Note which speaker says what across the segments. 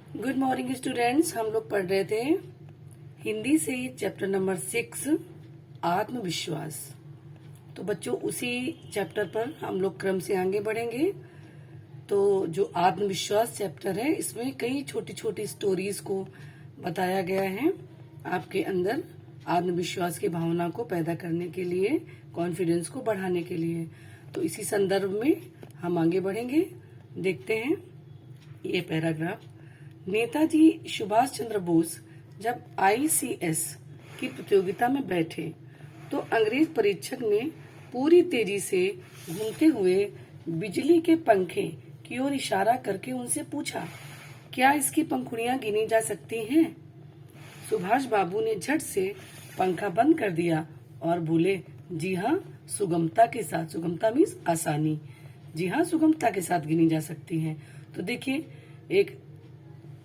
Speaker 1: Good morning students. हम लोग पढ़ रहे थे हिंदी से चैप्टर नंबर 6 आत्मविश्वास। तो बच्चों उसी चैप्टर पर हम लोग क्रम से आगे बढ़ेंगे। तो जो आत्मविश्वास चैप्टर है इसमें कई छोटी छोटी स्टोरीज को बताया गया है आपके अंदर आत्मविश्वास की भावना को पैदा करने के लिए, कॉन्फिडेंस को बढ़ाने के लिए। तो इसी संदर्भ में हम आगे बढ़ेंगे। देखते हैं ये पैराग्राफ। नेताजी सुभाष चंद्र बोस जब ICS की प्रतियोगिता में बैठे तो अंग्रेज परीक्षक ने पूरी तेजी से घूमते हुए बिजली के पंखे की ओर इशारा करके उनसे पूछा, क्या इसकी पंखुड़ियां गिनी जा सकती हैं? सुभाष बाबू ने झट से पंखा बंद कर दिया और बोले, जी हाँ, सुगमता के साथ। सुगमता मीन्स आसानी। जी हाँ, सुगमता के साथ गिनी जा सकती हैं। तो देखिए एक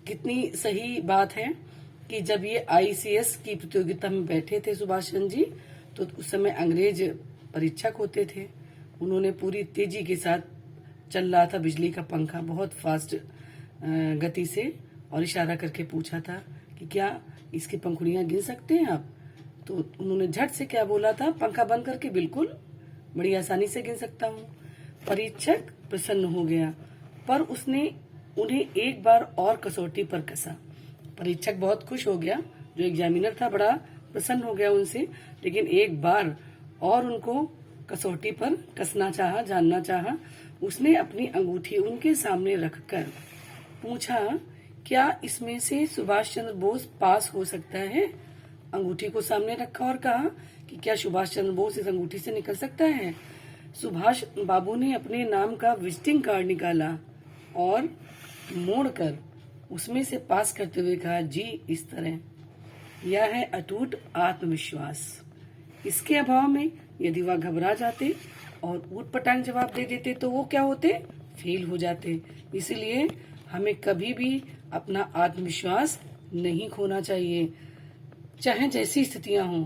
Speaker 1: कितनी सही बात है कि जब ये ICS की प्रतियोगिता में बैठे थे सुभाष चंद्र जी, तो उस समय अंग्रेज परीक्षक होते थे। उन्होंने पूरी तेजी के साथ चल रहा था बिजली का पंखा बहुत फास्ट गति से, और इशारा करके पूछा था कि क्या इसकी पंखुड़ियां गिन सकते हैं आप? तो उन्होंने झट से क्या बोला था, पंखा बंद करके, बिल्कुल, बड़ी आसानी से गिन सकता हूँ। परीक्षक प्रसन्न हो गया, पर उसने उन्हें एक बार और कसौटी पर कसा। परीक्षक बहुत खुश हो गया, जो एग्जामिनर था बड़ा प्रसन्न हो गया उनसे, लेकिन एक बार और उनको कसौटी पर कसना चाहा, जानना चाहा। उसने अपनी अंगूठी उनके सामने रखकर पूछा, क्या इसमें से सुभाष चंद्र बोस पास हो सकता है? अंगूठी को सामने रखा और कहा कि क्या सुभाष चंद्र बोस इस अंगूठी से निकल सकता है? सुभाष बाबू ने अपने नाम का विजिटिंग कार्ड निकाला और मोड़कर उसमें से पास करते हुए कहा, जी, इस तरह। यह है अटूट आत्मविश्वास। इसके अभाव में यदि वह घबरा जाते और ऊटपटांग जवाब दे देते तो वो क्या होते? फेल हो जाते। इसलिए हमें कभी भी अपना आत्मविश्वास नहीं खोना चाहिए, चाहे जैसी स्थितियां हों।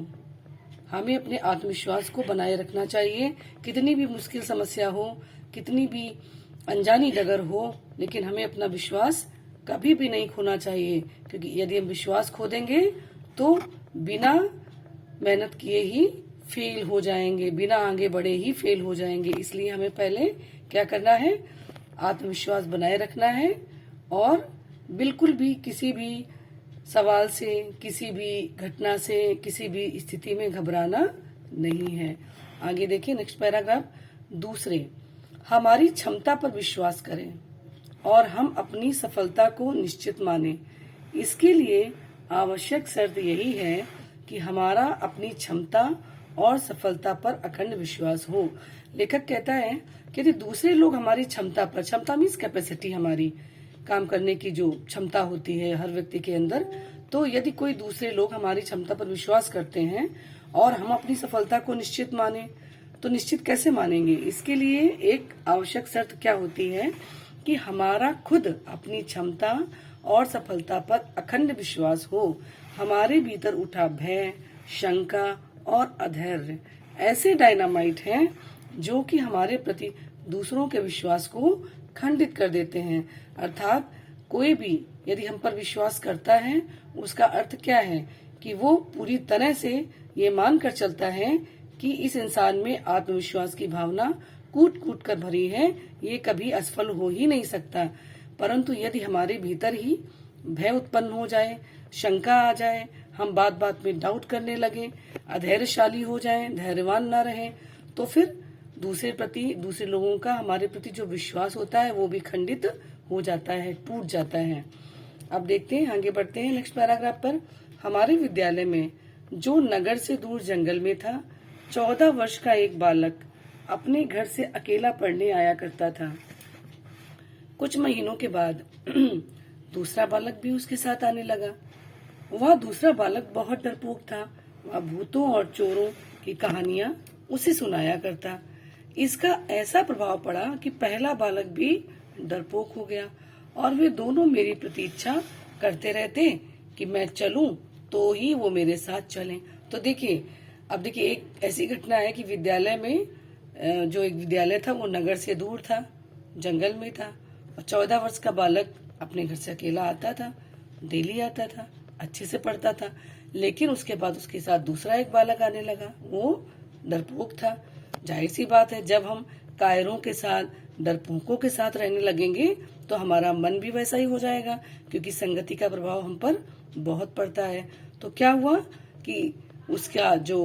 Speaker 1: हमें अपने आत्मविश्वास को बनाए रखना चाहिए, कितनी भी मुश्किल समस्या हो, कितनी भी अनजानी डगर हो, लेकिन हमें अपना विश्वास कभी भी नहीं खोना चाहिए, क्योंकि यदि हम विश्वास खो देंगे तो बिना मेहनत किए ही फेल हो जाएंगे, बिना आगे बढ़े ही फेल हो जाएंगे। इसलिए हमें पहले क्या करना है, आत्मविश्वास बनाए रखना है और बिल्कुल भी किसी भी सवाल से, किसी भी घटना से, किसी भी स्थिति में घबराना नहीं है। आगे देखिए नेक्स्ट पैराग्राफ। दूसरे, हमारी क्षमता पर विश्वास करें और हम अपनी सफलता को निश्चित मानें। इसके लिए आवश्यक शर्त यही है कि हमारा अपनी क्षमता और सफलता पर अखंड विश्वास हो। लेखक कहता है कि यदि दूसरे लोग हमारी क्षमता पर, क्षमता मीन्स कैपेसिटी, हमारी काम करने की जो क्षमता होती है हर व्यक्ति के अंदर, तो यदि कोई दूसरे लोग हमारी क्षमता पर विश्वास करते हैं और हम अपनी सफलता को निश्चित माने, तो निश्चित कैसे मानेंगे? इसके लिए एक आवश्यक शर्त क्या होती है कि हमारा खुद अपनी क्षमता और सफलता पर अखंड विश्वास हो। हमारे भीतर उठा भय, शंका और अधैर्य ऐसे डायनामाइट हैं जो कि हमारे प्रति दूसरों के विश्वास को खंडित कर देते हैं। अर्थात कोई भी यदि हम पर विश्वास करता है, उसका अर्थ क्या है कि वो पूरी तरह से ये मानकर चलता है कि इस इंसान में आत्मविश्वास की भावना कूट कूट कर भरी है, ये कभी असफल हो ही नहीं सकता। परंतु यदि हमारे भीतर ही भय उत्पन्न हो जाए, शंका आ जाए, हम बात बात में डाउट करने लगे, अधैर्यशाली हो जाएं, धैर्यवान न रहें, तो फिर दूसरे लोगों का हमारे प्रति जो विश्वास होता है वो भी खंडित हो जाता है, टूट जाता है। अब देखते हैं, आगे बढ़ते हैं नेक्स्ट पैराग्राफ पर। हमारे विद्यालय में जो नगर से दूर जंगल में था, 14 वर्ष का एक बालक अपने घर से अकेला पढ़ने आया करता था। कुछ महीनों के बाद दूसरा बालक भी उसके साथ आने लगा। वह दूसरा बालक बहुत डरपोक था। वह भूतों और चोरों की कहानियां उसे सुनाया करता। इसका ऐसा प्रभाव पड़ा कि पहला बालक भी डरपोक हो गया और वे दोनों मेरी प्रतीक्षा करते रहते कि मैं चलूं तो ही वो मेरे साथ चलें। तो देखिए, अब देखिए एक ऐसी घटना है कि विद्यालय में जो एक विद्यालय था वो नगर से दूर था, जंगल में था, और 14 वर्ष का बालक अपने घर से अकेला आता था, डेली आता था, अच्छे से पढ़ता था, लेकिन उसके बाद उसके साथ दूसरा एक बालक आने लगा। वो डरपोक था। जाहिर सी बात है, जब हम कायरों के साथ, डरपोकों के साथ रहने लगेंगे तो हमारा मन भी वैसा ही हो जाएगा, क्योंकि संगति का प्रभाव हम पर बहुत पड़ता है। तो क्या हुआ कि उसका जो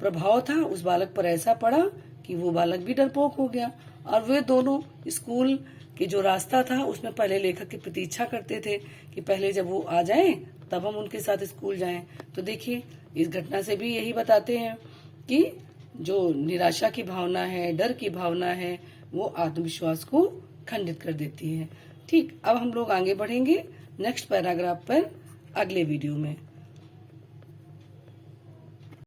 Speaker 1: प्रभाव था उस बालक पर ऐसा पड़ा कि वो बालक भी डरपोक हो गया, और वे दोनों स्कूल कि जो रास्ता था उसमें पहले लेखक की प्रतीक्षा करते थे कि पहले जब वो आ जाएं तब हम उनके साथ स्कूल जाएं। तो देखिए, इस घटना से भी यही बताते हैं कि जो निराशा की भावना है, डर की भावना है, वो आत्मविश्वास को खंडित कर देती है। ठीक, अब हम लोग आगे बढ़ेंगे नेक्स्ट पैराग्राफ पर अगले वीडियो में।